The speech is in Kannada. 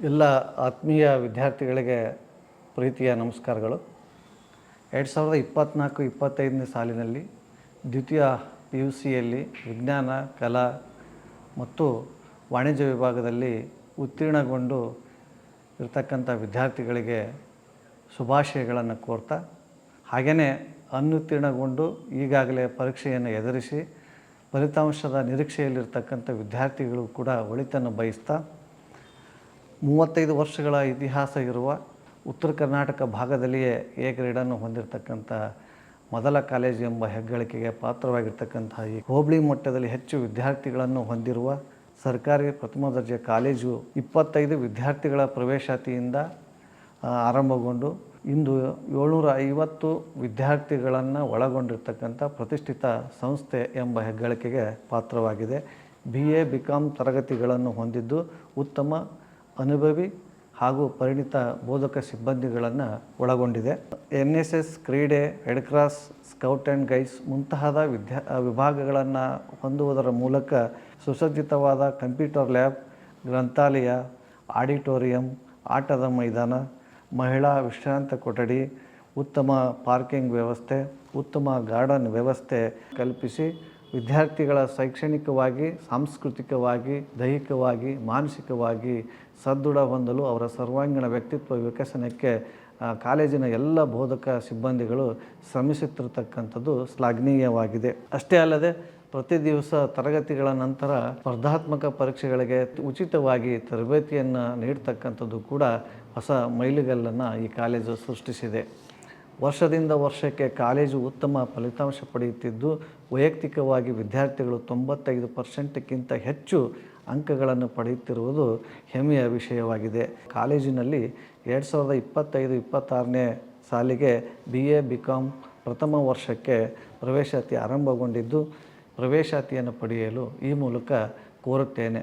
ಎಲ್ಲ ಆತ್ಮೀಯ ವಿದ್ಯಾರ್ಥಿಗಳಿಗೆ ಪ್ರೀತಿಯ ನಮಸ್ಕಾರಗಳು. 2024-25ನೇ ಸಾಲಿನಲ್ಲಿ ದ್ವಿತೀಯ PUCಯಲ್ಲಿ ವಿಜ್ಞಾನ, ಕಲಾ ಮತ್ತು ವಾಣಿಜ್ಯ ವಿಭಾಗದಲ್ಲಿ ಉತ್ತೀರ್ಣಗೊಂಡು ಇರತಕ್ಕಂಥ ವಿದ್ಯಾರ್ಥಿಗಳಿಗೆ ಶುಭಾಶಯಗಳನ್ನು ಕೋರ್ತಾ, ಹಾಗೆಯೇ ಅನುತ್ತೀರ್ಣಗೊಂಡು ಈಗಾಗಲೇ ಪರೀಕ್ಷೆಯನ್ನು ಎದುರಿಸಿ ಫಲಿತಾಂಶದ ನಿರೀಕ್ಷೆಯಲ್ಲಿರ್ತಕ್ಕಂಥ ವಿದ್ಯಾರ್ಥಿಗಳು ಕೂಡ ಒಳಿತನ್ನು ಬಯಸ್ತಾ 35 ವರ್ಷಗಳ ಇತಿಹಾಸ ಇರುವ ಉತ್ತರ ಕರ್ನಾಟಕ ಭಾಗದಲ್ಲಿಯೇ ಎ ಗ್ರೇಡನ್ನು ಹೊಂದಿರತಕ್ಕಂಥ ಮೊದಲ ಕಾಲೇಜು ಎಂಬ ಹೆಗ್ಗಳಿಕೆಗೆ ಪಾತ್ರವಾಗಿರ್ತಕ್ಕಂಥ ಈ ಹೋಬಳಿ ಮಟ್ಟದಲ್ಲಿ ಹೆಚ್ಚು ವಿದ್ಯಾರ್ಥಿಗಳನ್ನು ಹೊಂದಿರುವ ಸರ್ಕಾರಿ ಪ್ರಥಮ ದರ್ಜೆ ಕಾಲೇಜು 25 ವಿದ್ಯಾರ್ಥಿಗಳ ಪ್ರವೇಶಾತಿಯಿಂದ ಆರಂಭಗೊಂಡು ಇಂದು 750 ವಿದ್ಯಾರ್ಥಿಗಳನ್ನು ಒಳಗೊಂಡಿರ್ತಕ್ಕಂಥ ಪ್ರತಿಷ್ಠಿತ ಸಂಸ್ಥೆ ಎಂಬ ಹೆಗ್ಗಳಿಕೆಗೆ ಪಾತ್ರವಾಗಿದೆ. BA BCom ತರಗತಿಗಳನ್ನು ಹೊಂದಿದ್ದು ಉತ್ತಮ ಅನುಭವಿ ಹಾಗೂ ಪರಿಣಿತ ಬೋಧಕ ಸಿಬ್ಬಂದಿಗಳನ್ನು ಒಳಗೊಂಡಿದೆ. NSS, ಕ್ರೀಡೆ, red cross, scout and guides ಮುಂತಾದ ವಿಭಾಗಗಳನ್ನು ಹೊಂದುವುದರ ಮೂಲಕ ಸುಸಜ್ಜಿತವಾದ ಕಂಪ್ಯೂಟರ್ ಲ್ಯಾಬ್, ಗ್ರಂಥಾಲಯ, ಆಡಿಟೋರಿಯಂ, ಆಟದ ಮೈದಾನ, ಮಹಿಳಾ ವಿಶ್ರಾಂತ ಕೊಠಡಿ, ಉತ್ತಮ ಪಾರ್ಕಿಂಗ್ ವ್ಯವಸ್ಥೆ, ಉತ್ತಮ ಗಾರ್ಡನ್ ವ್ಯವಸ್ಥೆ ಕಲ್ಪಿಸಿ ವಿದ್ಯಾರ್ಥಿಗಳ ಶೈಕ್ಷಣಿಕವಾಗಿ, ಸಾಂಸ್ಕೃತಿಕವಾಗಿ, ದೈಹಿಕವಾಗಿ, ಮಾನಸಿಕವಾಗಿ ಸದೃಢ ಹೊಂದಲು ಅವರ ಸರ್ವಾಂಗೀಣ ವ್ಯಕ್ತಿತ್ವ ವಿಕಸನಕ್ಕೆ ಕಾಲೇಜಿನ ಎಲ್ಲ ಬೋಧಕ ಸಿಬ್ಬಂದಿಗಳು ಶ್ರಮಿಸುತ್ತಿರತಕ್ಕಂಥದ್ದು ಶ್ಲಾಘನೀಯವಾಗಿದೆ. ಅಷ್ಟೇ ಅಲ್ಲದೆ ಪ್ರತಿ ದಿವಸ ತರಗತಿಗಳ ನಂತರ ಸ್ಪರ್ಧಾತ್ಮಕ ಪರೀಕ್ಷೆಗಳಿಗೆ ಉಚಿತವಾಗಿ ತರಬೇತಿಯನ್ನು ನೀಡ್ತಕ್ಕಂಥದ್ದು ಕೂಡ ಹೊಸ ಮೈಲಿಗಲ್ಲನ್ನು ಈ ಕಾಲೇಜು ಸೃಷ್ಟಿಸಿದೆ. ವರ್ಷದಿಂದ ವರ್ಷಕ್ಕೆ ಕಾಲೇಜು ಉತ್ತಮ ಫಲಿತಾಂಶ ಪಡೆಯುತ್ತಿದ್ದು, ವೈಯಕ್ತಿಕವಾಗಿ ವಿದ್ಯಾರ್ಥಿಗಳು 95%ಕ್ಕಿಂತ ಹೆಚ್ಚು ಅಂಕಗಳನ್ನು ಪಡೆಯುತ್ತಿರುವುದು ಹೆಮ್ಮೆಯ ವಿಷಯವಾಗಿದೆ. ಕಾಲೇಜಿನಲ್ಲಿ 2025-26ನೇ ಸಾಲಿಗೆ BA BCom ಪ್ರಥಮ ವರ್ಷಕ್ಕೆ ಪ್ರವೇಶಾತಿ ಆರಂಭಗೊಂಡಿದ್ದು, ಪ್ರವೇಶಾತಿಯನ್ನು ಪಡೆಯಲು ಈ ಮೂಲಕ ಕೋರುತ್ತೇನೆ.